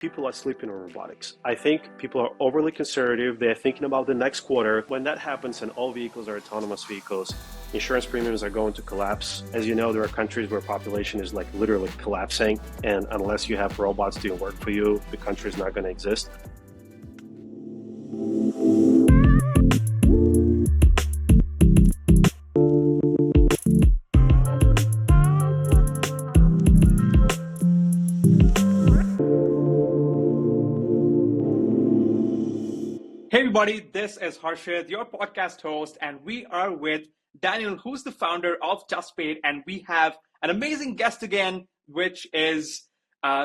People are sleeping on robotics. I think people are overly conservative. They're thinking about the next quarter. When that happens and all vehicles are autonomous vehicles, insurance premiums are going to collapse. As you know, there are countries where population is like literally collapsing. And unless you have robots doing work for you, the country is not going to exist. Hey everybody, this is Harshit, your podcast host, and we are with Daniel, who's the founder of Pade, and we have an amazing guest again, which is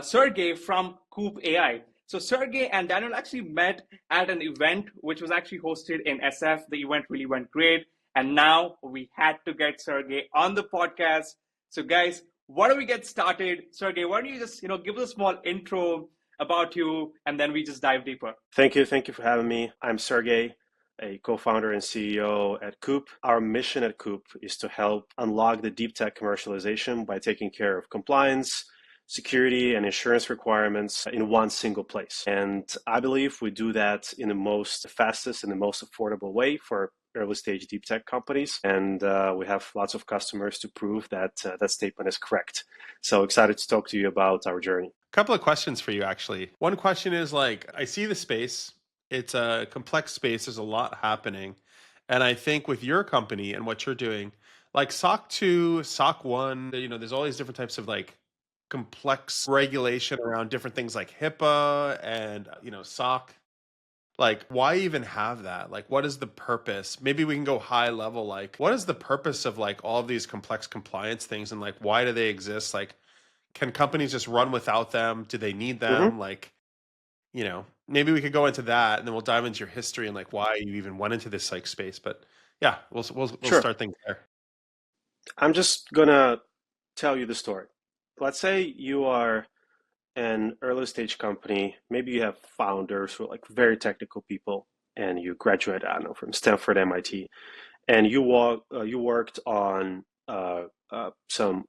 Sergey from Coupe AI. So Sergey and Daniel actually met at an event which was actually hosted in SF. The event really went great, and now we had to get Sergey on the podcast. So guys, why don't we get started? Sergey, why don't you just give us a small intro about you, and then we just dive deeper. Thank you for having me. I'm Sergey, a co-founder and CEO at Coupe. Our mission at Coupe is to help unlock the deep tech commercialization by taking care of compliance, security, and insurance requirements in one single place. And I believe we do that in the most fastest and the most affordable way for early stage deep tech companies. And we have lots of customers to prove that that statement is correct. So excited to talk to you about our journey. Couple of questions for you, actually. One question is I see the space. It's a complex space. There's a lot happening. And I think with your company and what you're doing, like SOC 2, SOC 1, there's all these different types of complex regulation around different things like HIPAA and, SOC. Why even have that? What is the purpose? Maybe we can go high level. What is the purpose of all of these complex compliance things, and why do they exist? Can companies just run without them? Do they need them? Maybe we could go into that, and then we'll dive into your history and why you even went into this space. But yeah, we'll Sure. start things there. I'm just gonna tell you the story. Let's say you are an early stage company. Maybe you have founders who are very technical people, and you graduated, I don't know, from Stanford, MIT, and you worked on some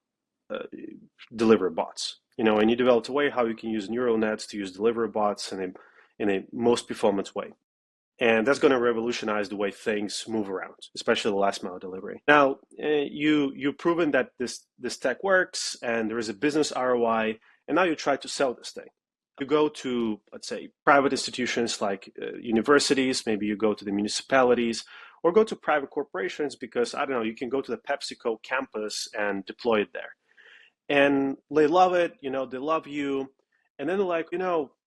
delivery bots, and you developed a way how you can use neural nets to use delivery bots in a most performance way. And that's going to revolutionize the way things move around, especially the last mile delivery. Now, you've proven that this tech works and there is a business ROI, and now you try to sell this thing. You go to, let's say, private institutions like universities, maybe you go to the municipalities, or go to private corporations because, I don't know, you can go to the PepsiCo campus and deploy it there. And they love it, they love you. And then they're like,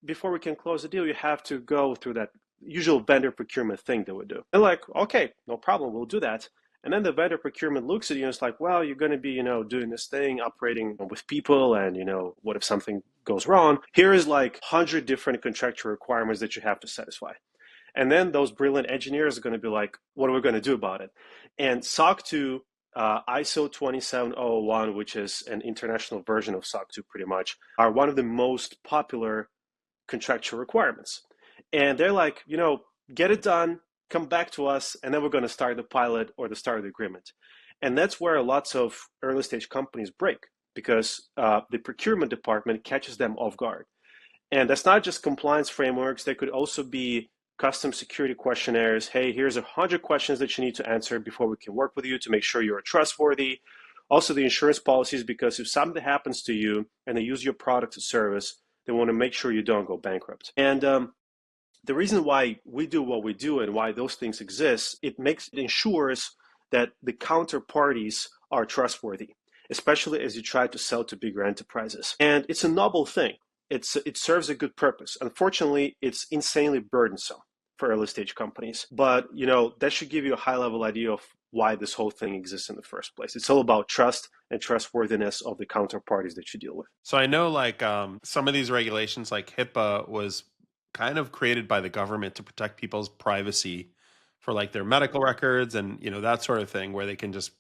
before we can close the deal, you have to go through that usual vendor procurement thing that we do. They're like, okay, no problem, we'll do that. And then the vendor procurement looks at you and it's like, well, you're going to be, doing this thing, operating with people, and, what if something goes wrong? Here is 100 different contractual requirements that you have to satisfy. And then those brilliant engineers are going to be like, what are we going to do about it? And SOC 2, ISO 27001, which is an international version of SOC 2 pretty much, are one of the most popular contractual requirements. And they're like, get it done, come back to us, and then we're going to start the pilot or the start of the agreement. And that's where lots of early stage companies break, because the procurement department catches them off guard. And that's not just compliance frameworks. They could also be custom security questionnaires. Hey, here's 100 questions that you need to answer before we can work with you to make sure you're trustworthy. Also the insurance policies, because if something happens to you and they use your product or service, they want to make sure you don't go bankrupt. And the reason why we do what we do and why those things exist, it ensures that the counterparties are trustworthy, especially as you try to sell to bigger enterprises. And it's a noble thing. It serves a good purpose. Unfortunately, it's insanely burdensome for early stage companies. But that should give you a high level idea of why this whole thing exists in the first place. It's all about trust and trustworthiness of the counterparties that you deal with. So I know some of these regulations, like HIPAA, was kind of created by the government to protect people's privacy for their medical records and that sort of thing, where they can just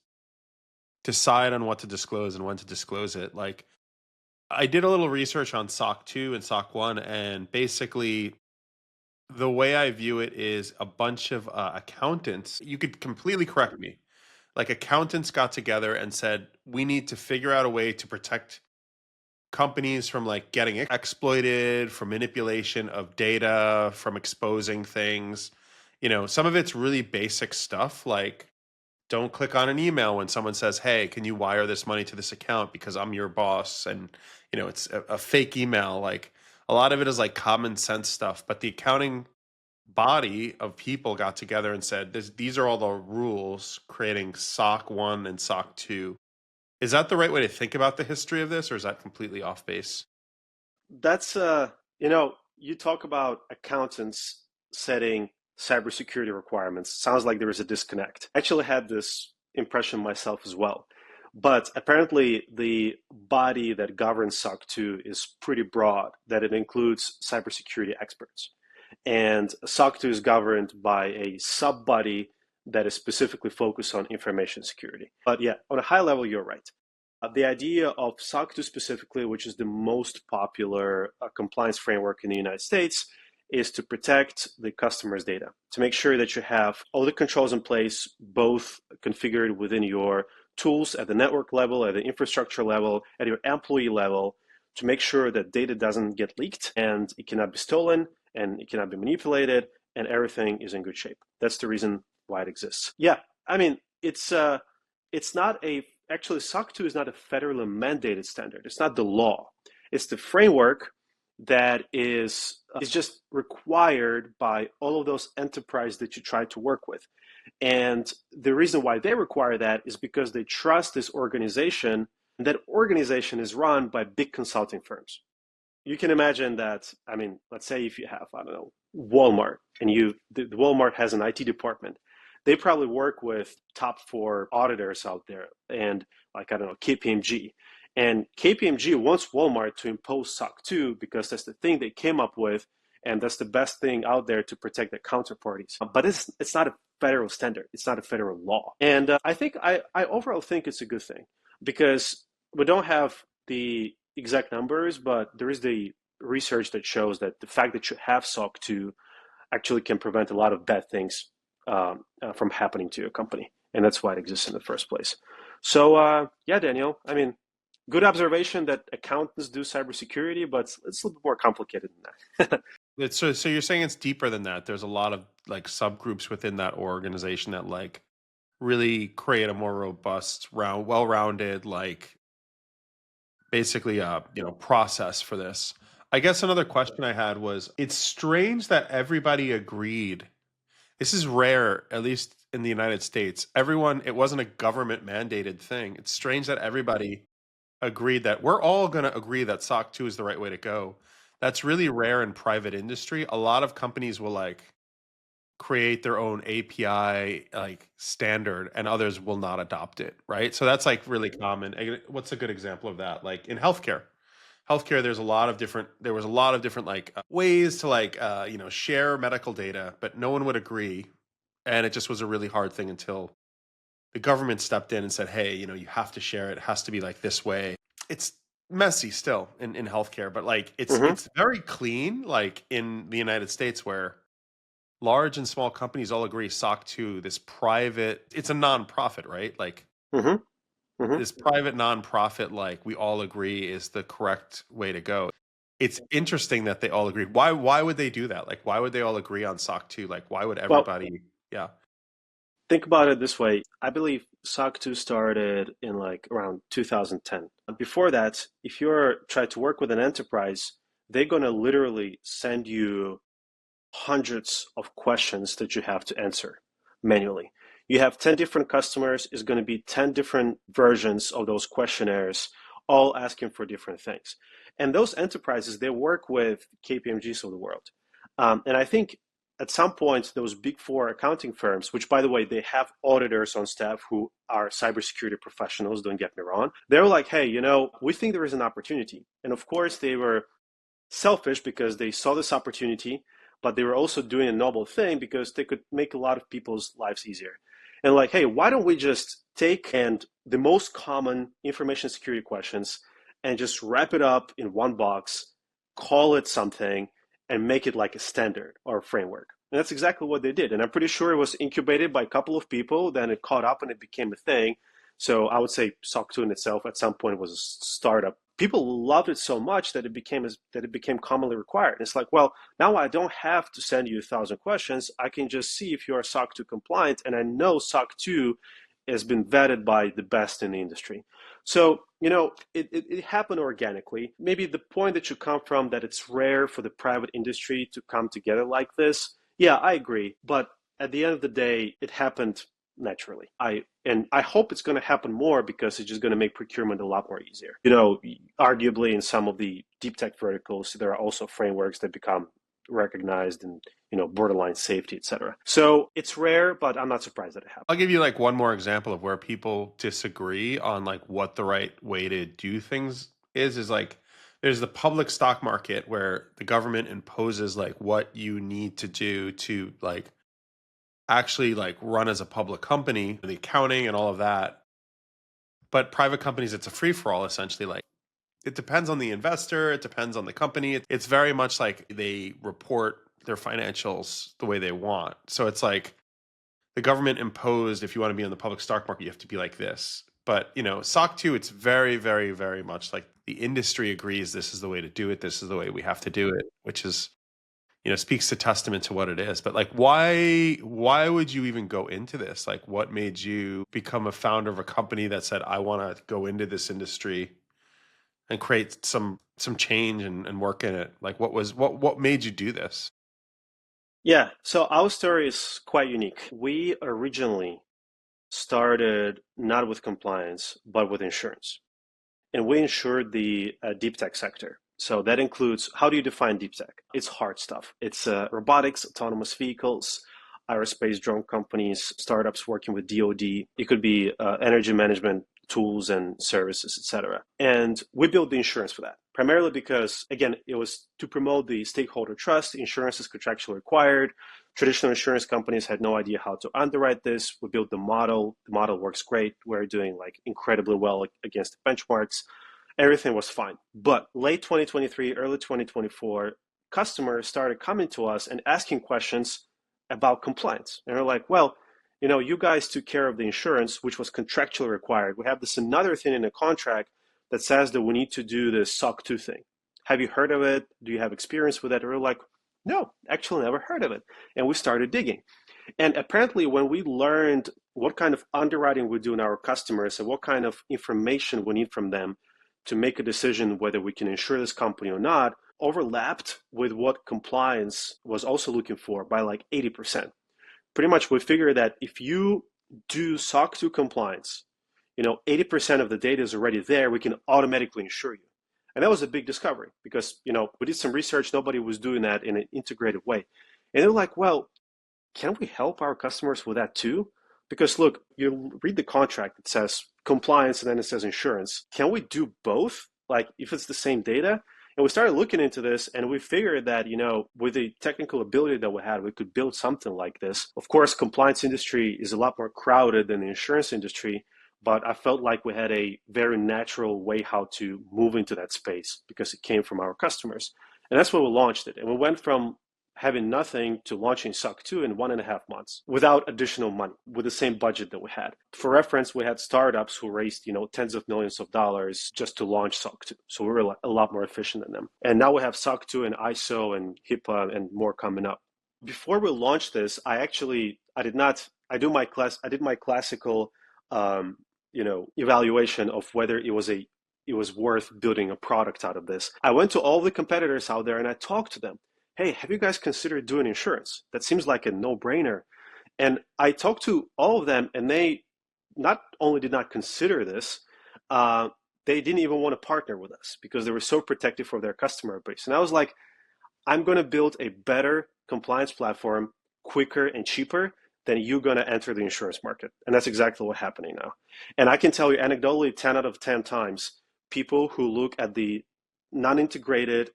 decide on what to disclose and when to disclose it. I did a little research on SOC 2 and SOC 1, and basically the way I view it is a bunch of accountants. You could completely correct me. Accountants got together and said, we need to figure out a way to protect companies from like getting exploited, from manipulation of data, from exposing things. Some of it's really basic stuff like don't click on an email when someone says, "Hey, can you wire this money to this account because I'm your boss?" And it's a fake email. Like a lot of it is like common sense stuff, but the accounting body of people got together and said, these are all the rules creating SOC 1 and SOC 2. Is that the right way to think about the history of this, or is that completely off base? That's you talk about accountants setting cybersecurity requirements. Sounds like there is a disconnect. I actually had this impression myself as well. But apparently the body that governs SOC 2 is pretty broad, that it includes cybersecurity experts. And SOC 2 is governed by a sub-body that is specifically focused on information security. But yeah, on a high level, you're right. The idea of SOC 2 specifically, which is the most popular compliance framework in the United States, is to protect the customer's data, to make sure that you have all the controls in place, both configured within your tools at the network level, at the infrastructure level, at your employee level, to make sure that data doesn't get leaked and it cannot be stolen and it cannot be manipulated and everything is in good shape. That's the reason why it exists. Yeah, I mean, it's not a actually SOC 2 is not a federally mandated standard. It's not the law. It's the framework that is just required by all of those enterprises that you try to work with. And the reason why they require that is because they trust this organization, and that organization is run by big consulting firms. You can imagine that, I mean, let's say if you have, I don't know, Walmart, and the Walmart has an IT department. They probably work with top 4 auditors out there, and like, I don't know, KPMG. And KPMG wants Walmart to impose SOC 2 because that's the thing they came up with, and that's the best thing out there to protect their counterparties. But it's not a federal standard. It's not a federal law. And I overall think it's a good thing because we don't have the exact numbers, but there is the research that shows that the fact that you have SOC 2 actually can prevent a lot of bad things from happening to your company. And that's why it exists in the first place. So, yeah, Daniel, I mean, good observation that accountants do cybersecurity, but it's a little bit more complicated than that. So you're saying it's deeper than that. There's a lot of like subgroups within that organization that like really create a more robust, well-rounded, like basically process for this. I guess another question I had was, it's strange that everybody agreed. This is rare, at least in the United States. It wasn't a government mandated thing. It's strange that everybody agreed that we're all going to agree that SOC 2 is the right way to go. That's really rare in private industry. A lot of companies will like create their own API like standard and others will not adopt it, right? So that's like really common. What's a good example of that? Like in healthcare, there was a lot of different like ways to like share medical data, but no one would agree, and it just was a really hard thing until the government stepped in and said, hey, you have to share it. It has to be like this way. It's messy still in healthcare, but like Mm-hmm. it's very clean, like in the United States where large and small companies all agree SOC 2, it's a nonprofit, right? Like Mm-hmm. Mm-hmm. this private nonprofit, like we all agree is the correct way to go. It's interesting that they all agreed. Why would they do that? Like, why would they all agree on SOC 2? Like, why would Well, everybody? Yeah. think about it this way. I believe SOC 2 started in like around 2010. Before that, if you're trying to work with an enterprise, they're going to literally send you hundreds of questions that you have to answer manually. You have 10 different customers, it's going to be 10 different versions of those questionnaires, all asking for different things. And those enterprises, they work with KPMGs of the world. And I think at some point, those big 4 accounting firms, which by the way, they have auditors on staff who are cybersecurity professionals, don't get me wrong, they're like, hey, we think there is an opportunity. And of course, they were selfish because they saw this opportunity, but they were also doing a noble thing because they could make a lot of people's lives easier. And like, hey, why don't we just take and the most common information security questions and just wrap it up in one box, call it something, and make it like a standard or a framework. And that's exactly what they did. And I'm pretty sure it was incubated by a couple of people, then it caught up and it became a thing. So I would say SOC 2 in itself at some point was a startup. People loved it so much that it became commonly required. It's like, well, now I don't have to send you 1,000 questions. I can just see if you are SOC 2 compliant, and I know SOC 2 has been vetted by the best in the industry. So, it happened organically. Maybe the point that you come from, that it's rare for the private industry to come together like this. Yeah, I agree. But at the end of the day, it happened naturally. I hope it's going to happen more, because it's just going to make procurement a lot more easier. Arguably in some of the deep tech verticals, there are also frameworks that become recognized, and borderline safety, etc. So it's rare, but I'm not surprised that it happened. I'll give you like one more example of where people disagree on like what the right way to do things is like there's the public stock market where the government imposes like what you need to do to like actually like run as a public company, the accounting and all of that. But private companies, it's a free for all essentially. Like it depends on the investor, it depends on the company. It's very much like they report their financials the way they want. So it's like the government imposed, if you want to be on the public stock market, you have to be like this. But, SOC 2, it's very, very, very much like the industry agrees this is the way to do it. This is the way we have to do it, which is, speaks to testament to what it is. But like, why would you even go into this? Like, what made you become a founder of a company that said, I want to go into this industry and create some change and work in it? Like, what made you do this? Yeah, so our story is quite unique. We originally started not with compliance, but with insurance. And we insured the deep tech sector. So that includes, how do you define deep tech? It's hard stuff. It's robotics, autonomous vehicles, aerospace drone companies, startups working with DoD. It could be energy management tools and services, etc. And we built the insurance for that, primarily because, again, it was to promote the stakeholder trust. Insurance is contractually required. Traditional insurance companies had no idea how to underwrite this. We built the model. The model works great. We're doing like incredibly well against the benchmarks. Everything was fine. But late 2023, early 2024, customers started coming to us and asking questions about compliance. And they're like, well, you guys took care of the insurance, which was contractually required. We have this another thing in the contract that says that we need to do this SOC 2 thing. Have you heard of it? Do you have experience with it? And we're like, no, actually never heard of it. And we started digging. And apparently when we learned what kind of underwriting we do in our customers and what kind of information we need from them to make a decision whether we can insure this company or not, overlapped with what compliance was also looking for by like 80%. Pretty much we figured that if you do SOC 2 compliance, 80% of the data is already there, we can automatically insure you. And that was a big discovery because, we did some research, nobody was doing that in an integrated way. And they're like, well, can we help our customers with that too? Because look, you read the contract, it says compliance and then it says insurance. Can we do both? Like if it's the same data? And we started looking into this and we figured that, with the technical ability that we had, we could build something like this. Of course, compliance industry is a lot more crowded than the insurance industry, but I felt like we had a very natural way how to move into that space because it came from our customers. And that's why we launched it. And we went from having nothing to launching SOC 2 in 1.5 months without additional money, with the same budget that we had. For reference, we had startups who raised, tens of millions of dollars just to launch SOC 2. So we were a lot more efficient than them. And now we have SOC 2 and ISO and HIPAA and more coming up. Before we launched this, I did my classical, evaluation of whether it was worth building a product out of this. I went to all the competitors out there and I talked to them. Hey, have you guys considered doing insurance? That seems like a no-brainer. And I talked to all of them and they not only did not consider this, they didn't even want to partner with us because they were so protective of their customer base. And I was like, I'm going to build a better compliance platform quicker and cheaper than you're going to enter the insurance market. And that's exactly what's happening now. And I can tell you anecdotally, 10 out of 10 times, people who look at the non-integrated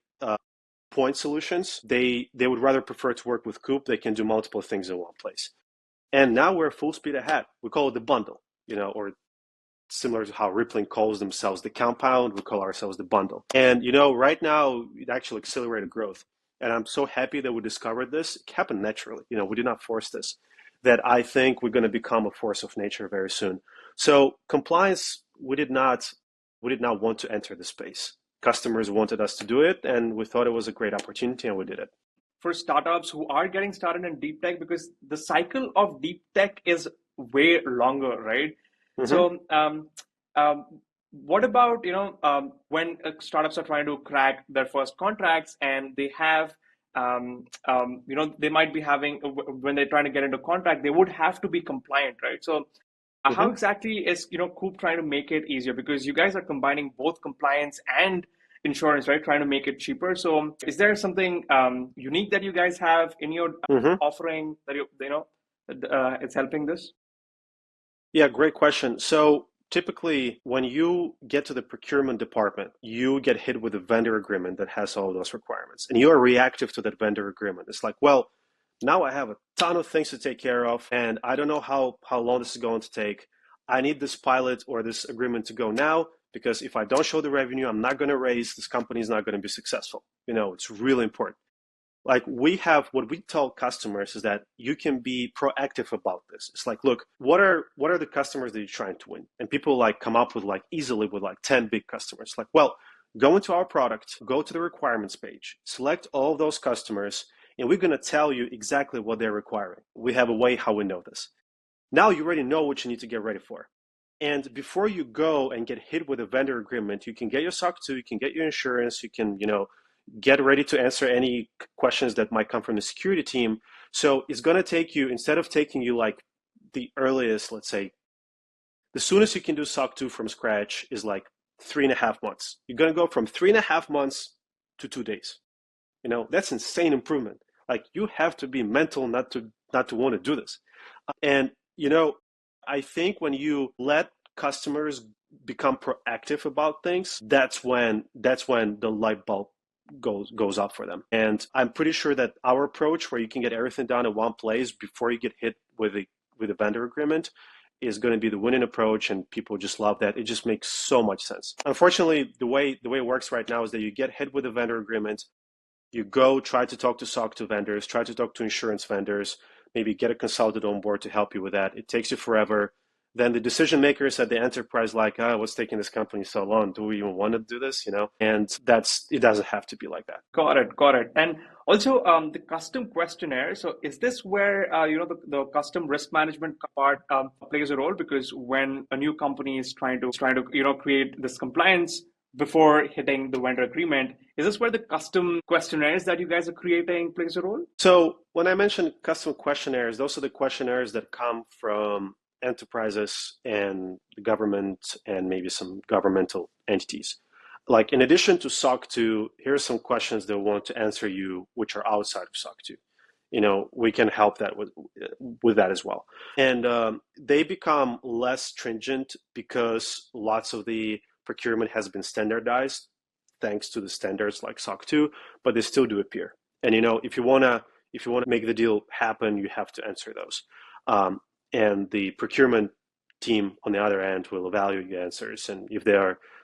point solutions, they would rather prefer to work with Coupe. They can do multiple things in one place. And now we're full speed ahead. We call it the bundle, or similar to how Rippling calls themselves the compound, we call ourselves the bundle. And, right now, it actually accelerated growth. And I'm so happy that we discovered this. It happened naturally. We did not force this. That I think we're going to become a force of nature very soon. So compliance, we did not want to enter the space. Customers wanted us to do it, and we thought it was a great opportunity, and we did it. For startups who are getting started in deep tech, because the cycle of deep tech is way longer, right? Mm-hmm. So, what about when startups are trying to crack their first contracts and they have they might be having when they're trying to get into contract, they would have to be compliant, right? So how Mm-hmm. exactly is Coupe trying to make it easier? Because you guys are combining both compliance and insurance, right? Trying to make it cheaper. So is there something unique that you guys have in your Mm-hmm. offering that it's helping this? Yeah, great question. So typically, when you get to the procurement department, you get hit with a vendor agreement that has all those requirements, and you are reactive to that vendor agreement. It's like, well, now I have a ton of things to take care of, and I don't know how long this is going to take. I need this pilot or this agreement to go now, because if I don't show the revenue, I'm not going to raise, this company is not going to be successful. It's really important. Like, we have, what we tell customers is that you can be proactive about this. It's like, look, what are the customers that you're trying to win? And people like come up with easily with 10 big customers. Like, well, go into our product, go to the requirements page, select all of those customers, and we're going to tell you exactly what they're requiring. We have a way how we know this. Now you already know what you need to get ready for. And before you go and get hit with a vendor agreement, you can get your SOC 2, you can get your insurance, you can, get ready to answer any questions that might come from the security team. So it's going to take you, instead of taking you the earliest, let's say, the soonest you can do SOC 2 from scratch is 3.5 months. You're going to go from 3.5 months to 2 days. That's insane improvement. You have to be mental not to want to do this. And, I think when you let customers become proactive about things, that's when the light bulb goes up for them. And I'm pretty sure that our approach, where you can get everything done in one place before you get hit with a vendor agreement, is going to be the winning approach, and people just love that. It just makes so much sense. Unfortunately, the way it works right now is that you get hit with a vendor agreement, you go try to talk to SOC 2 vendors, try to talk to insurance vendors, maybe get a consultant on board to help you with that. It takes you forever. Then the decision makers at the enterprise what's taking this company so long? Do we even want to do this? And it doesn't have to be like that. Got it. And also the custom questionnaire. So is this where the custom risk management part plays a role? Because when a new company is trying to create this compliance before hitting the vendor agreement, is this where the custom questionnaires that you guys are creating plays a role? So when I mentioned custom questionnaires, those are the questionnaires that come from enterprises and the government and maybe some governmental entities. In addition to SOC 2, here are some questions they want to answer you, which are outside of SOC 2. We can help that with that as well. And they become less stringent because lots of the procurement has been standardized thanks to the standards like SOC 2, but they still do appear. And if you want to make the deal happen, you have to answer those. And the procurement team on the other end will evaluate the answers, and if they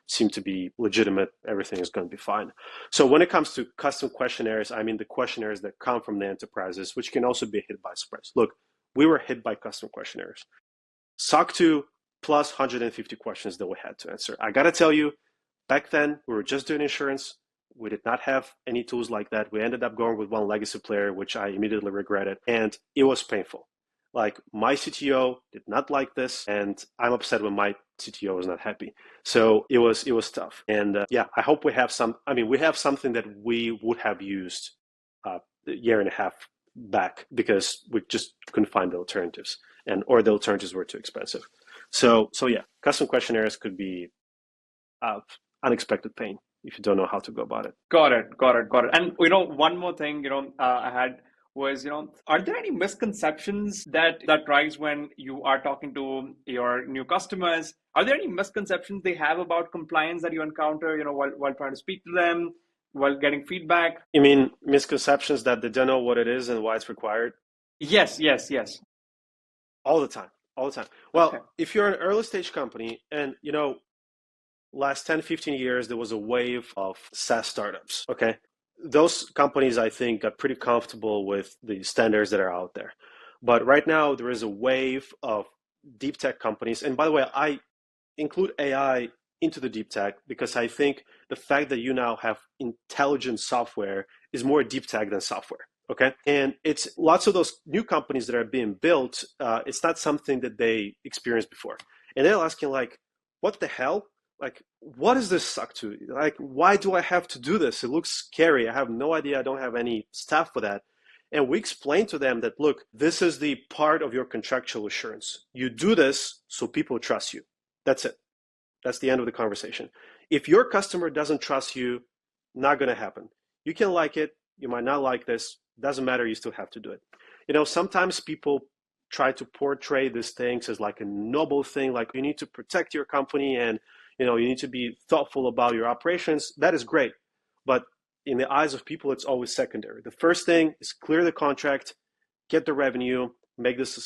seem to be legitimate, everything is going to be fine. So when it comes to custom questionnaires, I mean the questionnaires that come from the enterprises, which can also be hit by surprise. Look, we were hit by custom questionnaires. SOC 2 plus 150 questions that we had to answer. I got to tell you, back then, we were just doing insurance. We did not have any tools like that. We ended up going with one legacy player, which I immediately regretted, and it was painful. My CTO did not like this, and I'm upset when my CTO was not happy. So it was tough. And I hope we have something that we would have used a year and a half back, because we just couldn't find the alternatives, or the alternatives were too expensive. So yeah, custom questionnaires could be unexpected pain if you don't know how to go about it. Got it. And one more thing, I had was, are there any misconceptions that rise when you are talking to your new customers? Are there any misconceptions they have about compliance that you encounter, while trying to speak to them, while getting feedback? You mean misconceptions that they don't know what it is and why it's required? Yes. All the time. Well, Okay. If you're an early stage company, and last 10, 15 years, there was a wave of SaaS startups, okay? Those companies, I think, got pretty comfortable with the standards that are out there. But right now, there is a wave of deep tech companies, and by the way, I include AI into the deep tech because I think the fact that you now have intelligent software is more deep tech than software. Okay, and it's lots of those new companies that are being built. It's not something that they experienced before, and they're asking like, "What the hell? Like, what does this suck to? Like, why do I have to do this? It looks scary. I have no idea. I don't have any staff for that." And we explain to them that, look, this is the part of your contractual assurance. You do this so people trust you. That's it. That's the end of the conversation. If your customer doesn't trust you, not going to happen. You can like it. You might not like this. Doesn't matter. You still have to do it. You know, sometimes people try to portray these things as like a noble thing, like you need to protect your company and, you know, you need to be thoughtful about your operations. That is great. But in the eyes of people, it's always secondary. The first thing is clear the contract, get the revenue, make this a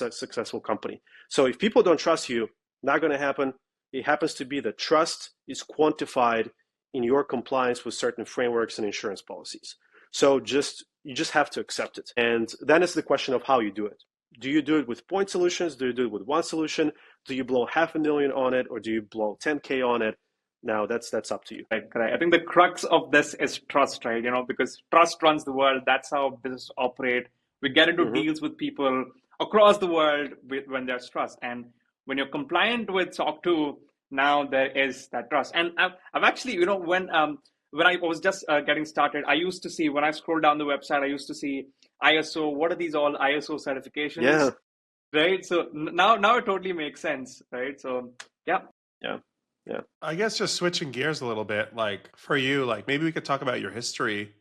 successful company. So if people don't trust you, not going to happen. It happens to be that trust is quantified in your compliance with certain frameworks and insurance policies. So you just have to accept it. And then it's the question of how you do it. Do you do it with point solutions? Do you do it with one solution? Do you blow $500,000 on it, or do you blow 10K on it? Now that's up to you. Right, correct. I think the crux of this is trust, right? You know, because trust runs the world. That's how business operate. We get into deals with people across the world when there's trust, and when you're compliant with SOC 2, now there is that trust. And I've actually, you know, when I was just getting started, I used to see when I scroll down the website, I used to see ISO. What are these all ISO certifications? Yeah. Right. So now it totally makes sense, right? So yeah. Yeah. Yeah. I guess just switching gears a little bit, like for you, like maybe we could talk about your history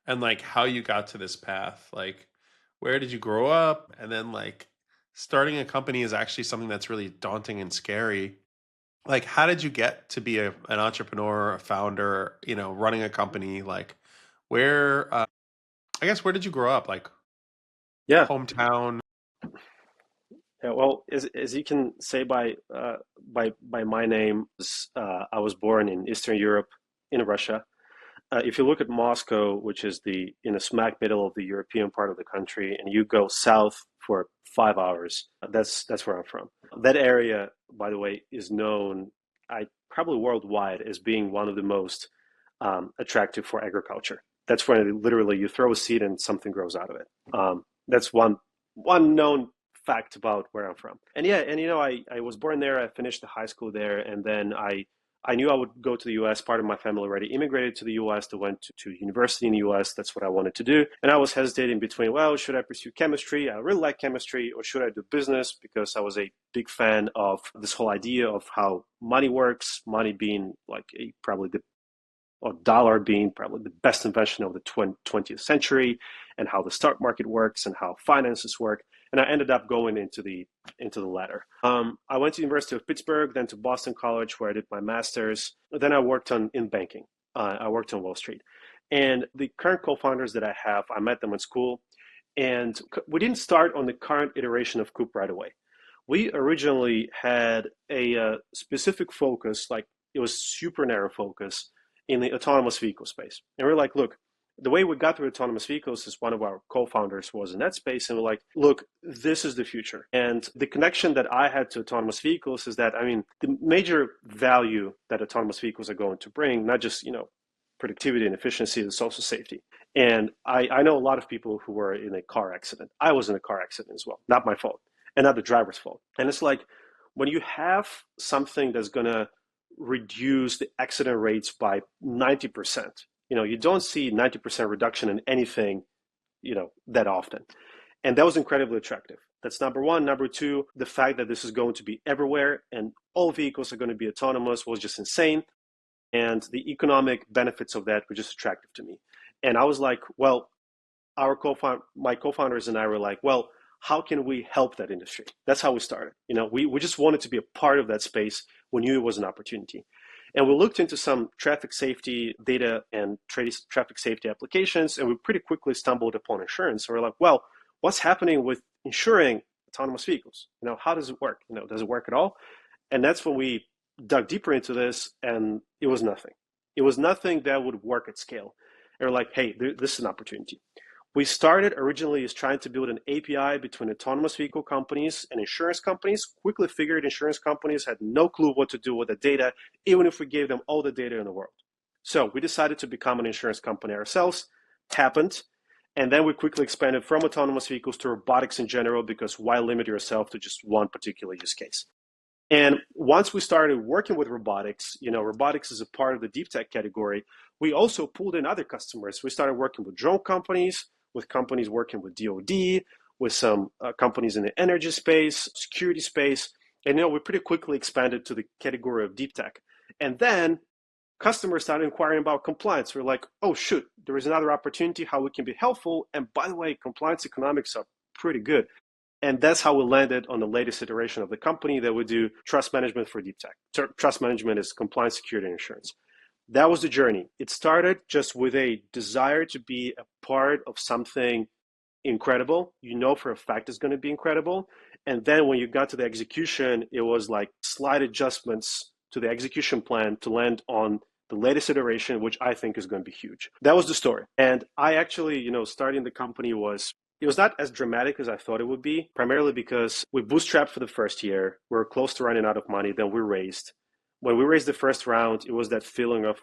and like how you got to this path. Like, where did you grow up? And then like starting a company is actually something that's really daunting and scary. Like, how did you get to be an entrepreneur, a founder, you know, running a company? Like, where, I guess, where did you grow up? Like, Yeah. hometown? Yeah, well, as you can say by my name, I was born in Eastern Europe, in Russia. If you look at Moscow, which is in the smack middle of the European part of the country, and you go south for 5 hours, that's where I'm from. That area, by the way, is known, probably worldwide, as being one of the most attractive for agriculture. That's where literally you throw a seed and something grows out of it. That's one known fact about where I'm from. And yeah, and you know, I was born there. I finished the high school there, and then I knew I would go to the U.S. Part of my family already immigrated to the U.S. They went to university in the U.S. That's what I wanted to do. And I was hesitating between, well, should I pursue chemistry? I really like chemistry, or should I do business? Because I was a big fan of this whole idea of how money works, money being like or dollar being probably the best invention of the 20th century, and how the stock market works and how finances work. And I ended up going into the latter. I went to the University of Pittsburgh, then to Boston College, where I did my master's. Then I worked in banking. I worked on Wall Street. And the current co-founders that I have, I met them in school. And we didn't start on the current iteration of Coupe right away. We originally had a specific focus, like it was super narrow focus, in the autonomous vehicle space. And we're like, look, the way we got through autonomous vehicles is one of our co-founders was in that space. And we're like, look, this is the future. And the connection that I had to autonomous vehicles is that, I mean, the major value that autonomous vehicles are going to bring, not just, you know, productivity and efficiency, is also safety. And I know a lot of people who were in a car accident. I was in a car accident as well, not my fault, and not the driver's fault. And it's like, when you have something that's going to reduce the accident rates by 90%. You know, you don't see 90% reduction in anything, you know, that often. And that was incredibly attractive. That's number one. Number two, the fact that this is going to be everywhere and all vehicles are going to be autonomous was just insane. And the economic benefits of that were just attractive to me. And I was like, well, my co-founders and I were like, well, how can we help that industry? That's how we started. You know, we just wanted to be a part of that space. We knew it was an opportunity. And we looked into some traffic safety data and traffic safety applications, and we pretty quickly stumbled upon insurance. So we're like, well, what's happening with insuring autonomous vehicles? You know, how does it work? You know, does it work at all? And that's when we dug deeper into this, and it was nothing. It was nothing that would work at scale. And we're like, hey, this is an opportunity. We started originally as trying to build an API between autonomous vehicle companies and insurance companies. Quickly figured insurance companies had no clue what to do with the data, even if we gave them all the data in the world. So we decided to become an insurance company ourselves. It happened. And then we quickly expanded from autonomous vehicles to robotics in general, because why limit yourself to just one particular use case? And once we started working with robotics, robotics is a part of the deep tech category. We also pulled in other customers. We started working with drone companies, with companies working with DoD, with some companies in the energy space, security space. And we pretty quickly expanded to the category of deep tech. And then customers started inquiring about compliance. We're like, oh, shoot, there is another opportunity how we can be helpful. And by the way, compliance economics are pretty good. And that's how we landed on the latest iteration of the company that would do trust management for deep tech. Trust management is compliance, security, and insurance. That was the journey. It started just with a desire to be a part of something incredible. For a fact it's going to be incredible. And then when you got to the execution, it was like slight adjustments to the execution plan to land on the latest iteration, which I think is going to be huge. That was the story. And I actually, starting the company it was not as dramatic as I thought it would be, primarily because we bootstrapped for the first year. We were close to running out of money. Then we raised. When we raised the first round, it was that feeling of,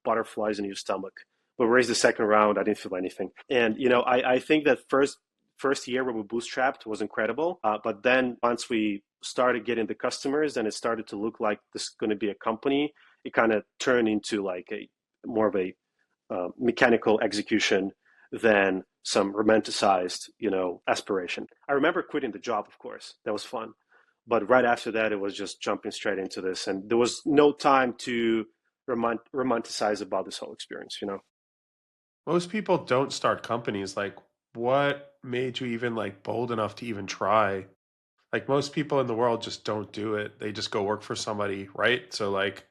butterflies in your stomach. When we raised the second round, I didn't feel anything. And, I think that first year when we bootstrapped was incredible. But then once we started getting the customers and it started to look like this is going to be a company, it kind of turned into like a more of a mechanical execution than some romanticized, aspiration. I remember quitting the job, of course. That was fun. But right after that, it was just jumping straight into this. And there was no time to romanticize about this whole experience, Most people don't start companies. Like, what made you even like bold enough to even try? Like, most people in the world just don't do it. They just go work for somebody, right? So like,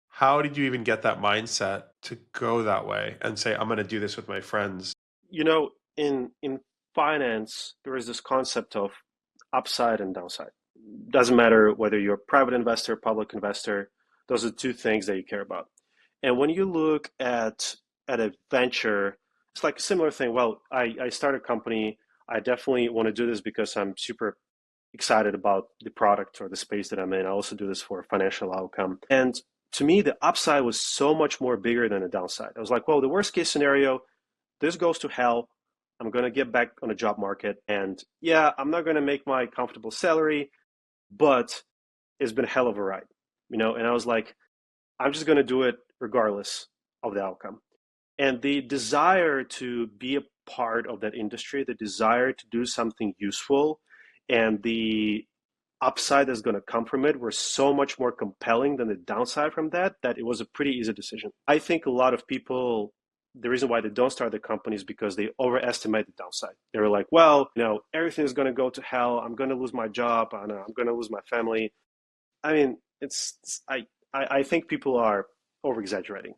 how did you even get that mindset to go that way and say, I'm going to do this with my friends? In finance, there is this concept of upside and downside. Doesn't matter whether you're a private investor, public investor, those are two things that you care about. And when you look at a venture, it's like a similar thing. Well, I start a company. I definitely want to do this because I'm super excited about the product or the space that I'm in. I also do this for a financial outcome. And to me, the upside was so much more bigger than the downside. I was like, well, the worst case scenario, this goes to hell. I'm going to get back on the job market. And yeah, I'm not going to make my comfortable salary, but it's been a hell of a ride, And I was like, I'm just going to do it regardless of the outcome. And the desire to be a part of that industry, the desire to do something useful, and the upside that's going to come from it were so much more compelling than the downside from that it was a pretty easy decision. I think a lot of people, the reason why they don't start the company is because they overestimate the downside. They were like, well, everything is going to go to hell. I'm going to lose my job. I'm going to lose my family. I mean, I think people are over exaggerating.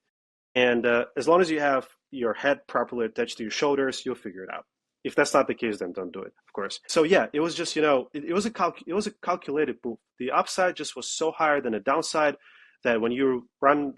And as long as you have your head properly attached to your shoulders, you'll figure it out. If that's not the case, then don't do it, of course. So yeah, it was just, it was a calculated move. The upside just was so higher than the downside that when you run,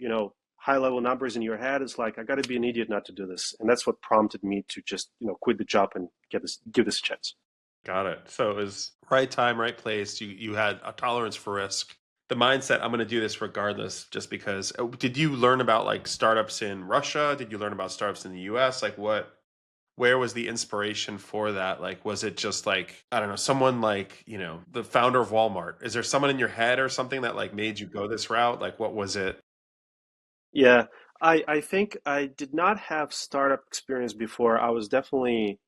high level numbers in your head, it's like, I got to be an idiot not to do this. And that's what prompted me to just, quit the job and give this a chance. Got it. So it was right time, right place. You had a tolerance for risk. The mindset, I'm going to do this regardless, just because. Did you learn about like startups in Russia? Did you learn about startups in the US? Like where was the inspiration for that? Like, was it just like, I don't know, someone like, the founder of Walmart? Is there someone in your head or something that like made you go this route? Like, what was it? Yeah, I think I did not have startup experience before. I was definitely,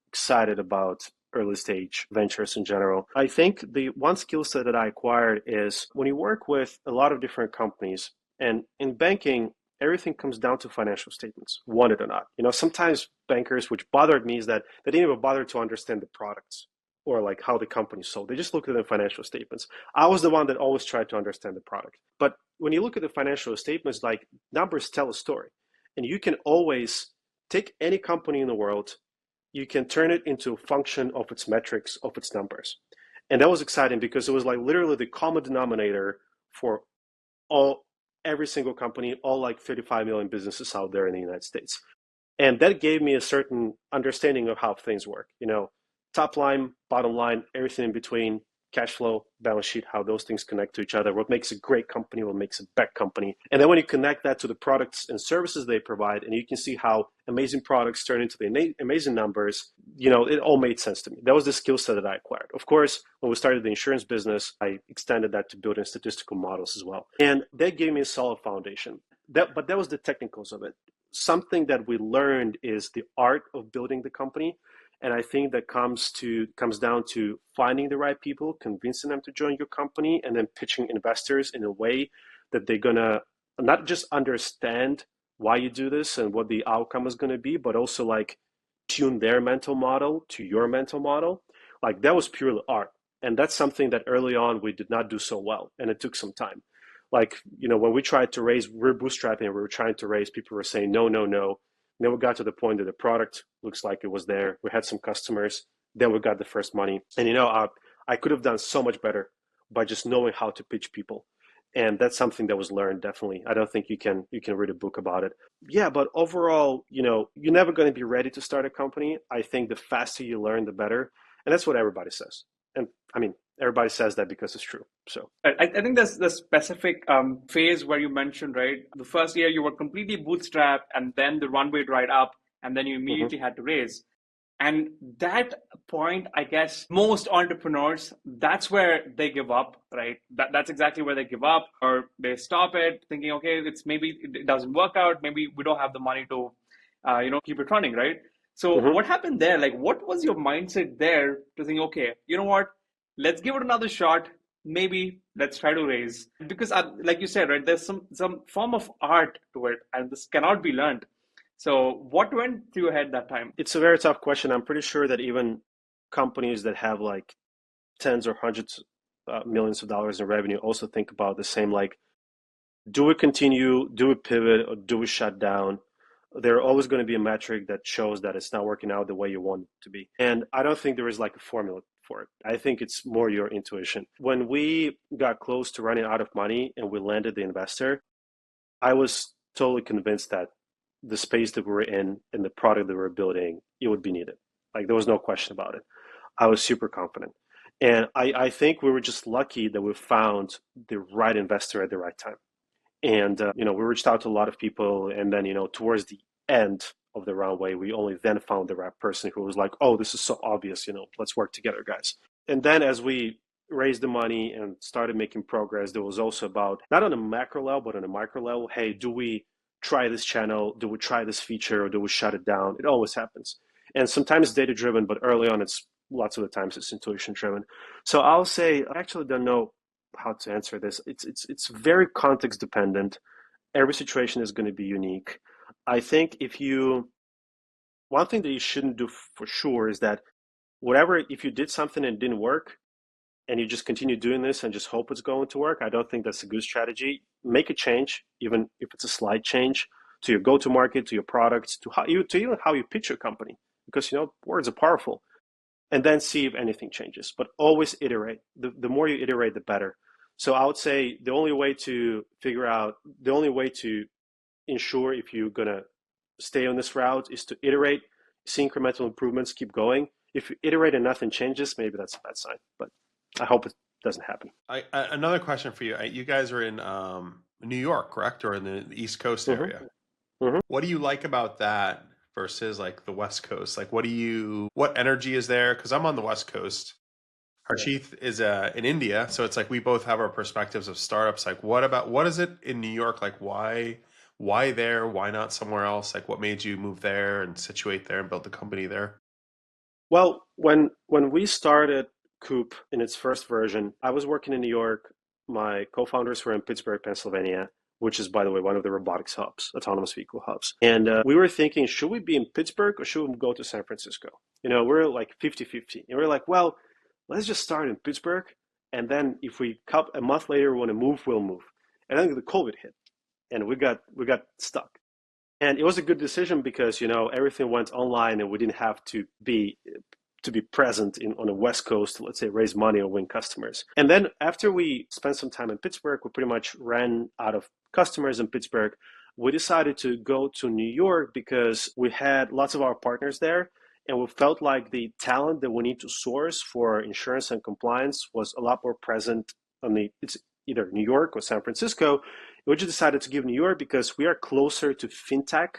excited about early stage ventures in general. I think the one skill set that I acquired is when you work with a lot of different companies, and in banking, everything comes down to financial statements, want it or not. Sometimes bankers, which bothered me, is that they didn't even bother to understand the products or like how the company sold. They just looked at the financial statements. I was the one that always tried to understand the product. But when you look at the financial statements, like numbers tell a story. And you can always take any company in the world, you can turn it into a function of its metrics, of its numbers. And that was exciting because it was like literally the common denominator for every single company, all like 35 million businesses out there in the United States. And that gave me a certain understanding of how things work. Top line, bottom line, everything in between, cash flow, balance sheet, how those things connect to each other, what makes a great company, what makes a bad company. And then when you connect that to the products and services they provide, and you can see how amazing products turn into the amazing numbers, it all made sense to me. That was the skill set that I acquired. Of course, when we started the insurance business, I extended that to building statistical models as well. And that gave me a solid foundation. But that was the technicals of it. Something that we learned is the art of building the company. And I think that comes down to finding the right people, convincing them to join your company, and then pitching investors in a way that they're gonna not just understand why you do this and what the outcome is gonna be, but also like tune their mental model to your mental model. Like that was purely art. And that's something that early on we did not do so well. And it took some time. Like, when we tried to raise, we're bootstrapping, we were trying to raise, people were saying, no, no, no. And then we got to the point that the product looks like it was there. We had some customers. Then we got the first money. And, I could have done so much better by just knowing how to pitch people. And that's something that was learned, definitely. I don't think you can read a book about it. Yeah, but overall, you're never going to be ready to start a company. I think the faster you learn, the better. And that's what everybody says. And I mean, everybody says that because it's true. So I think there's the specific phase where you mentioned, right? The first year you were completely bootstrapped, and then the runway dried up, and then you immediately had to raise. And that point, I guess, most entrepreneurs, that's where they give up, right? That's exactly where they give up, or they stop it, thinking, okay, maybe it doesn't work out, maybe we don't have the money to, keep it running, right? So what happened there? Like, what was your mindset there to think, okay, you know what? Let's give it another shot. Maybe let's try to raise, because like you said, right? There's some form of art to it, and this cannot be learned. So what went through your head that time? It's a very tough question. I'm pretty sure that even companies that have like tens or hundreds millions of dollars in revenue also think about the same, like, do we continue, do we pivot, or do we shut down? There are always going to be a metric that shows that it's not working out the way you want it to be. And I don't think there is like a formula for it. I think it's more your intuition. When we got close to running out of money and we landed the investor, I was totally convinced that the space that we were in and the product that we were building, it would be needed. Like there was no question about it. I was super confident. And I think we were just lucky that we found the right investor at the right time. And, we reached out to a lot of people. And then, towards the end of the runway, we only then found the right person who was like, oh, this is so obvious, let's work together, guys. And then as we raised the money and started making progress, there was also about, not on a macro level, but on a micro level, hey, do we try this channel? Do we try this feature, or do we shut it down? It always happens. And sometimes it's data driven, but early on, lots of the times it's intuition driven. So I'll say, I actually don't know how to answer this. It's very context dependent. Every situation is going to be unique. I think one thing that you shouldn't do for sure is that if you did something and it didn't work, and you just continue doing this and just hope it's going to work, I don't think that's a good strategy. Make a change, even if it's a slight change, to your go-to-market, to your products, to even how you pitch your company, because words are powerful. And then see if anything changes. But always iterate. The more you iterate, the better. So I would say the only way to ensure if you're gonna stay on this route is to iterate, see incremental improvements, keep going. If you iterate and nothing changes, maybe that's a bad sign. But I hope it doesn't happen. Another question for you. You guys are in New York, correct? Or in the East Coast area? What do you like about that versus like the West Coast? Like what energy is there? Because I'm on the West Coast. Harshith is in India. So it's like we both have our perspectives of startups. Like what is it in New York? Like why there? Why not somewhere else? Like what made you move there and situate there and build the company there? Well, when we started Coupe in its first version, I was working in New York. My co-founders were in Pittsburgh, Pennsylvania, which is, by the way, one of the robotics hubs, autonomous vehicle hubs. And we were thinking, should we be in Pittsburgh or should we go to San Francisco? We're like 50-50. And we're like, well, let's just start in Pittsburgh. And then if a month later we want to move, we'll move. And then the COVID hit and we got stuck. And it was a good decision because, everything went online and we didn't have to be present on the West Coast to, let's say, raise money or win customers. And then after we spent some time in Pittsburgh, we pretty much ran out of customers in Pittsburgh. we decided to go to New York because we had lots of our partners there, and we felt like the talent that we need to source for insurance and compliance was a lot more present on it's either New York or San Francisco. We just decided to give New York because we are closer to fintech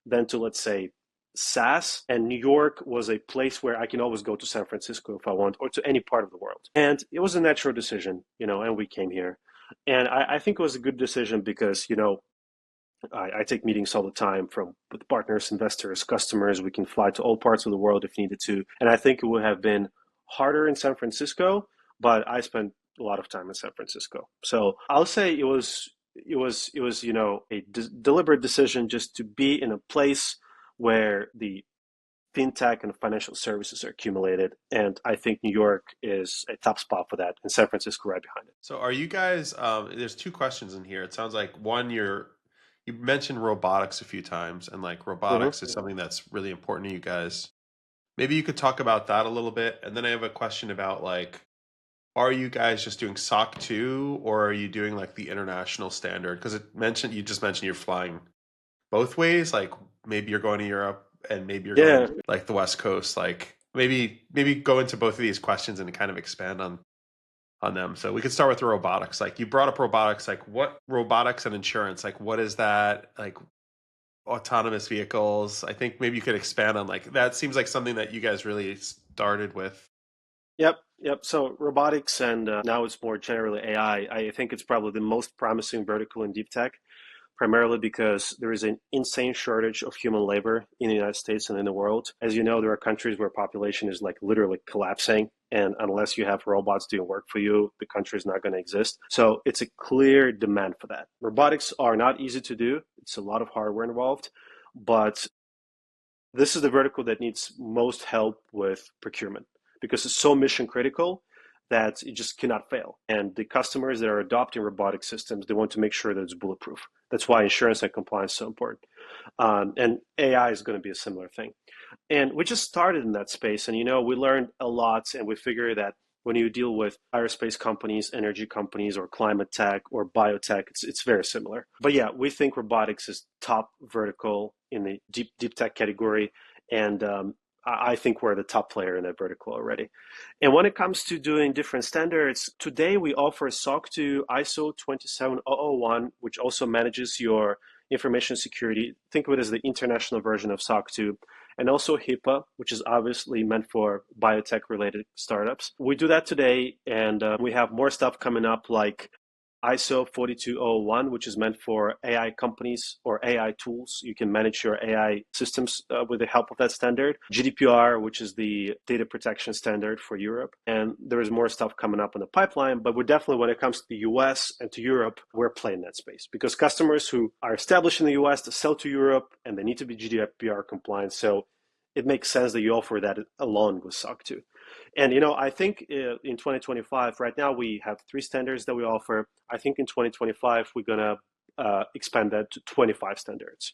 than to, let's say, SaaS, and New York was a place where I can always go to San Francisco if I want, or to any part of the world. And it was a natural decision, and we came here. And I think it was a good decision because, I take meetings all the time with partners, investors, customers. We can fly to all parts of the world if needed to. And I think it would have been harder in San Francisco, but I spent a lot of time in San Francisco. So I'll say it was a deliberate decision just to be in a place where the fintech and financial services are accumulated. And I think New York is a top spot for that, and San Francisco right behind it. So are you guys, there's two questions in here. It sounds like one, you mentioned robotics a few times, and like Mm-hmm. robotics is something that's really important to you guys. Maybe you could talk about that a little bit. And then I have a question about like, are you guys just doing SOC 2 or are you doing like the international standard? Because you just mentioned you're flying both ways. Like maybe you're going to Europe and maybe you're going Yeah. to like the West Coast. Like maybe go into both of these questions and kind of expand on them. So we could start with the robotics. Like you brought up robotics, like what robotics and insurance, like what is that? Like autonomous vehicles. I think maybe you could expand on like that seems like something that you guys really started with. Yep. Yep. So robotics and now it's more generally AI. I think it's probably the most promising vertical in deep tech, primarily because there is an insane shortage of human labor in the United States and in the world. As you know, there are countries where population is like literally collapsing. And unless you have robots doing work for you, the country is not going to exist. So it's a clear demand for that. Robotics are not easy to do. It's a lot of hardware involved, but this is the vertical that needs most help with procurement because it's so mission critical that it just cannot fail. And the customers that are adopting robotic systems, they want to make sure that it's bulletproof. That's why insurance and compliance is so important. And AI is going to be a similar thing. And we just started in that space. And, we learned a lot and we figured that when you deal with aerospace companies, energy companies, or climate tech or biotech, it's very similar. But yeah, we think robotics is top vertical in the deep tech category. And I think we're the top player in that vertical already. And when it comes to doing different standards, today we offer SOC 2 ISO 27001, which also manages your information security. Think of it as the international version of SOC 2, and also HIPAA, which is obviously meant for biotech related startups. We do that today, and we have more stuff coming up like ISO 42001, which is meant for AI companies or AI tools. You can manage your AI systems with the help of that standard. GDPR, which is the data protection standard for Europe. And there is more stuff coming up in the pipeline, but we're definitely, when it comes to the US and to Europe, we're playing that space because customers who are established in the US to sell to Europe and they need to be GDPR compliant. So it makes sense that you offer that along with SOC 2. And I think in 2025, right now we have 3 standards that we offer. I think in 2025 we're gonna expand that to 25 standards,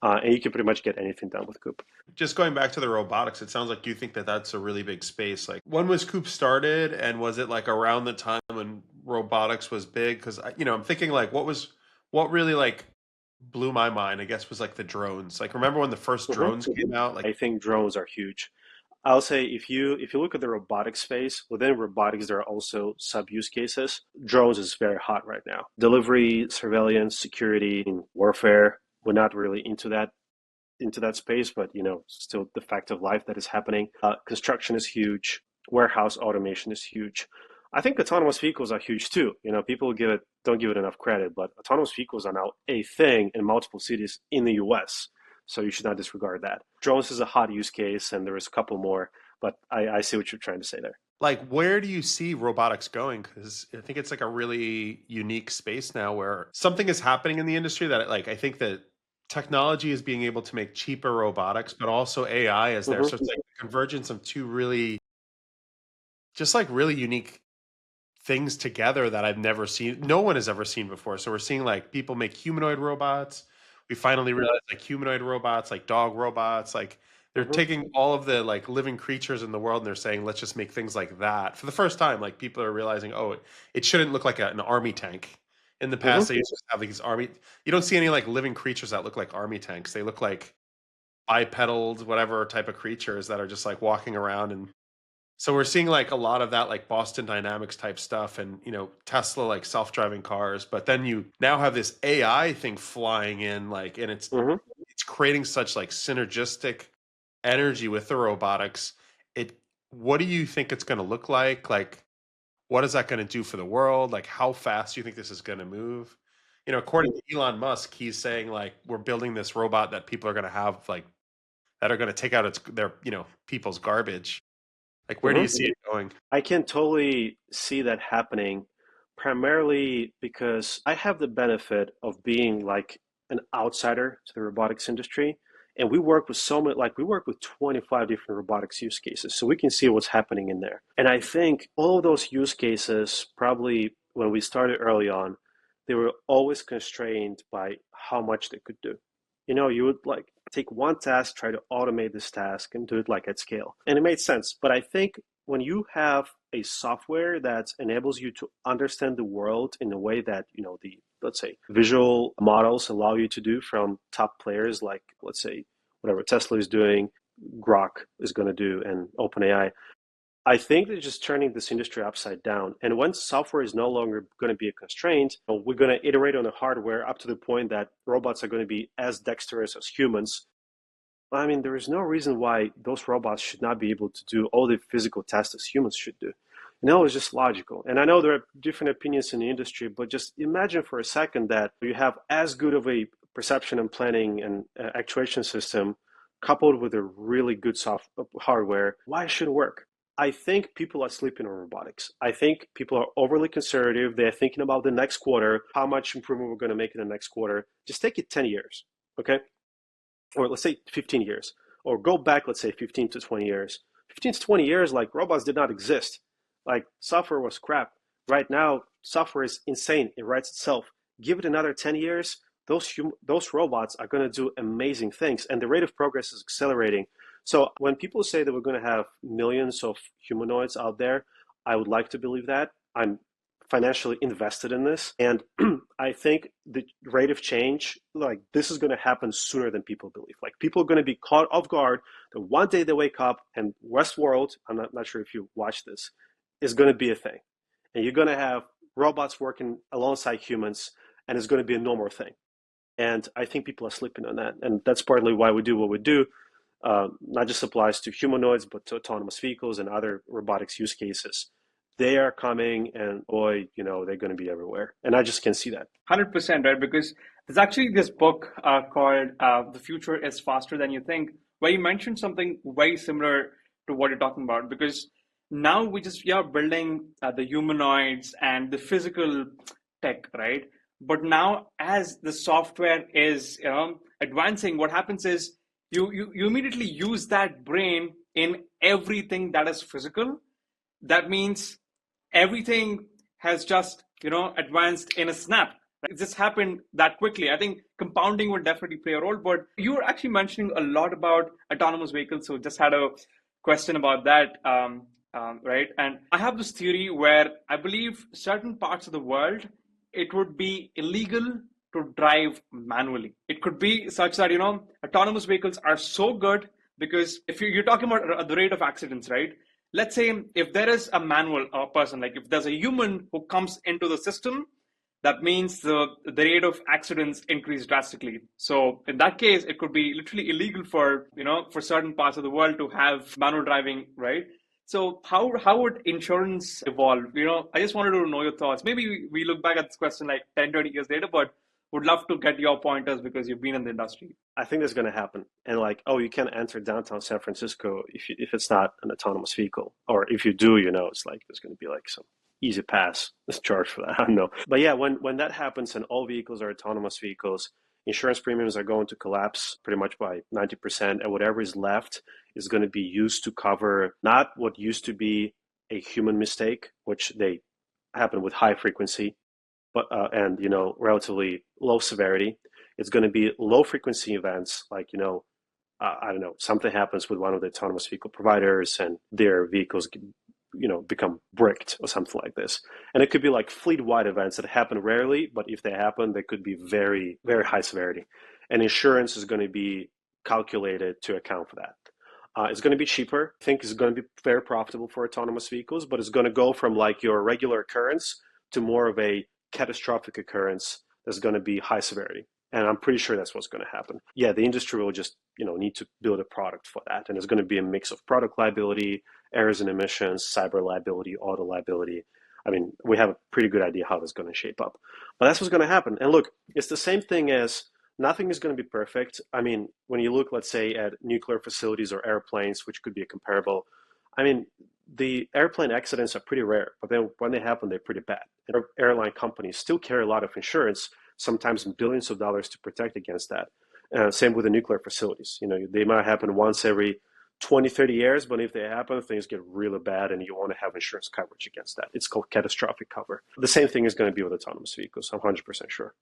and you can pretty much get anything done with Coupe. Just going back to the robotics, it sounds like you think that that's a really big space. Like when was Coupe started, and was it like around the time when robotics was big? Because I'm thinking like what really like blew my mind, I guess, was like the drones. Like remember when the first drones came out? Like I think drones are huge. I'll say if you look at the robotics space, within robotics there are also sub use cases. Drones is very hot right now. Delivery, surveillance, security, warfare. We're not really into that space, but still the fact of life that is happening. Construction is huge. Warehouse automation is huge. I think autonomous vehicles are huge too. People don't give it enough credit, but autonomous vehicles are now a thing in multiple cities in the US. So you should not disregard that. Drones is a hot use case, and there is a couple more, but I see what you're trying to say there. like where do you see robotics going? Because I think it's like a really unique space now where something is happening in the industry that like I think that technology is being able to make cheaper robotics, but also AI is there. Hmm. So it's like the convergence of two really just like really unique things together that I've never seen. No one has ever seen before. So we're seeing like people make humanoid robots. We finally realized like humanoid robots, like dog robots, like they're Hmm. taking all of the like living creatures in the world and they're saying, let's just make things like that. For the first time, like people are realizing, oh, it shouldn't look like an army tank. In the past, Hmm. they used to have these army. You don't see any like living creatures that look like army tanks. They look like bipedal, whatever type of creatures that are just like walking around. And so we're seeing like a lot of that, like Boston Dynamics type stuff, and Tesla like self-driving cars. But then you now have this AI thing flying in, like, and Hmm. it's creating such like synergistic energy with the robotics. It What do you think it's going to look like? Like, what is that going to do for the world? Like, how fast do you think this is going to move? According to Elon Musk, he's saying like we're building this robot that people are going to have like that are going to take out their people's garbage. Like, where do Hmm. you see it going? I can totally see that happening, primarily because I have the benefit of being like an outsider to the robotics industry. And we work with we work with 25 different robotics use cases. So we can see what's happening in there. And I think all of those use cases, probably when we started early on, they were always constrained by how much they could do. You would like take one task, try to automate this task and do it like at scale. And it made sense. But I think when you have a software that enables you to understand the world in a way that the, let's say, visual models allow you to do from top players like, let's say, whatever Tesla is doing, Grok is going to do, and OpenAI, I think they're just turning this industry upside down. And when software is no longer going to be a constraint, we're going to iterate on the hardware up to the point that robots are going to be as dexterous as humans. I mean, there is no reason why those robots should not be able to do all the physical tasks as humans should do. It's just logical. And I know there are different opinions in the industry, but just imagine for a second that you have as good of a perception and planning and actuation system coupled with a really good soft hardware. Why should it work? I think people are sleeping on robotics. I think people are overly conservative. They're thinking about the next quarter, how much improvement we're going to make in the next quarter. Just take it 10 years, okay? Or let's say 15 years, or go back, let's say 15 to 20 years. 15 to 20 years, like robots did not exist. Like software was crap. Right now, software is insane. It writes itself. Give it another 10 years, those robots are going to do amazing things, and the rate of progress is accelerating. So when people say that we're going to have millions of humanoids out there, I would like to believe that. I'm financially invested in this, and I think the rate of change, like this is going to happen sooner than people believe. Like people are going to be caught off guard that one day they wake up and Westworld, I'm not sure if you watch this, is going to be a thing, and you're going to have robots working alongside humans, and it's going to be a normal thing. And I think people are sleeping on that, and that's partly why we do what we do. Not just applies to humanoids, but to autonomous vehicles and other robotics use cases. They are coming, and boy, they're going to be everywhere. And I just can see that. 100%, right? Because there's actually this book called The Future is Faster Than You Think, where you mentioned something very similar to what you're talking about. Because now we are building the humanoids and the physical tech, right? But now, as the software is advancing, what happens is you immediately use that brain in everything that is physical. That means everything has just advanced in a snap. It just happened that quickly. I think compounding would definitely play a role, but you were actually mentioning a lot about autonomous vehicles, so just had a question about that. Right, and I have this theory where I believe certain parts of the world it would be illegal to drive manually. It could be such that autonomous vehicles are so good, because if you're talking about the rate of accidents, right? Let's say if there is a manual person, like if there's a human who comes into the system, that means the rate of accidents increase drastically. So in that case, it could be literally illegal for for certain parts of the world to have manual driving, right? So how would insurance evolve? I just wanted to know your thoughts. Maybe we look back at this question like 10, 20 years later, but would love to get your pointers because you've been in the industry. I think that's going to happen. And like, oh, you can't enter downtown San Francisco if it's not an autonomous vehicle, or if you do, it's like there's going to be like some easy pass charge for that. I don't know, but yeah, when that happens and all vehicles are autonomous vehicles, insurance premiums are going to collapse pretty much by 90%, and whatever is left is going to be used to cover not what used to be a human mistake, which they happen with high frequency, but and relatively low severity. It's going to be low frequency events like I don't know, something happens with one of the autonomous vehicle providers and their vehicles become bricked or something like this. And it could be like fleet-wide events that happen rarely, but if they happen, they could be very, very high severity. And insurance is going to be calculated to account for that. It's going to be cheaper. I think it's going to be very profitable for autonomous vehicles, but it's going to go from like your regular occurrence to more of a catastrophic occurrence that's going to be high severity. And I'm pretty sure that's what's going to happen. Yeah, the industry will just, need to build a product for that. And it's going to be a mix of product liability, errors and omissions, cyber liability, auto liability. I mean, we have a pretty good idea how that's going to shape up. But that's what's going to happen. And look, it's the same thing as nothing is going to be perfect. I mean, when you look, let's say, at nuclear facilities or airplanes, which could be a comparable, I mean, the airplane accidents are pretty rare, but then when they happen, they're pretty bad. And airline companies still carry a lot of insurance, sometimes billions of dollars to protect against that. Same with the nuclear facilities. They might happen once every 20, 30 years, but if they happen, things get really bad and you want to have insurance coverage against that. It's called catastrophic cover. The same thing is going to be with autonomous vehicles, I'm 100% sure.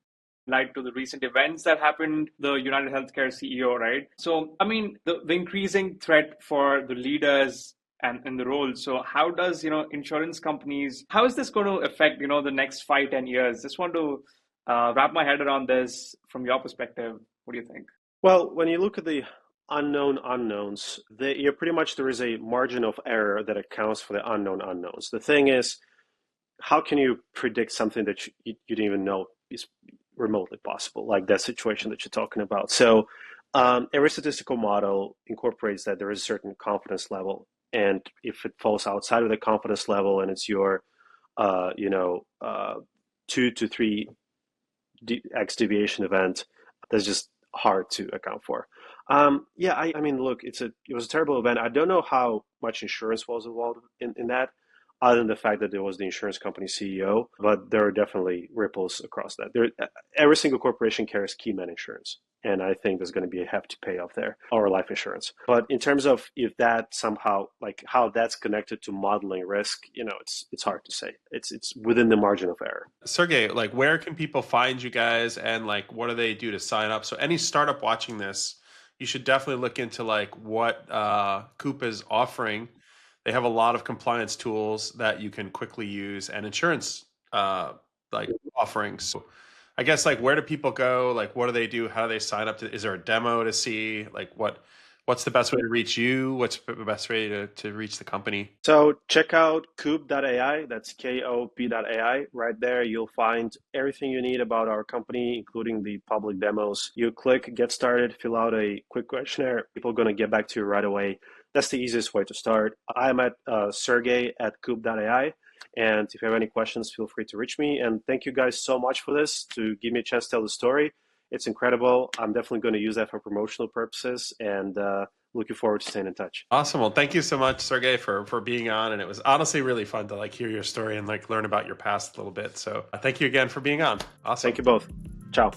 Light to the recent events that happened, the United Healthcare CEO, right? So, I mean, the increasing threat for the leaders and in the role. So how does, insurance companies, how is this going to affect, the next 5, 10 years? Just want to wrap my head around this from your perspective. What do you think? Well, when you look at the unknown unknowns, pretty much there is a margin of error that accounts for the unknown unknowns. The thing is, how can you predict something that you didn't even know is remotely possible, like that situation that you're talking about? So every statistical model incorporates that there is a certain confidence level. And if it falls outside of the confidence level and it's your, 2 to 3 X deviation event, that's just hard to account for. I mean, look, it was a terrible event. I don't know how much insurance was involved in that, other than the fact that there was the insurance company CEO, but there are definitely ripples across that. Every single corporation carries key man insurance, and I think there's going to be a hefty payoff there, or life insurance. But in terms of if that somehow, like how that's connected to modeling risk, it's hard to say. It's within the margin of error. Sergey, like where can people find you guys, and like what do they do to sign up? So any startup watching this, you should definitely look into like what Coupe is offering. They have a lot of compliance tools that you can quickly use, and insurance like offerings. So I guess like where do people go? Like what do they do? How do they sign up to? Is there a demo to see? Like what's the best way to reach you? What's the best way to reach the company? So check out Coupe.ai. That's KOP.ai. Right there, you'll find everything you need about our company, including the public demos. You click Get Started, fill out a quick questionnaire. People are going to get back to you right away. That's the easiest way to start. I'm at Sergey at Coupe.ai. And if you have any questions, feel free to reach me. And thank you guys so much for this, to give me a chance to tell the story. It's incredible. I'm definitely going to use that for promotional purposes, and looking forward to staying in touch. Awesome. Well, thank you so much, Sergey, for being on. And it was honestly really fun to like hear your story and like learn about your past a little bit. So thank you again for being on. Awesome. Thank you both. Ciao.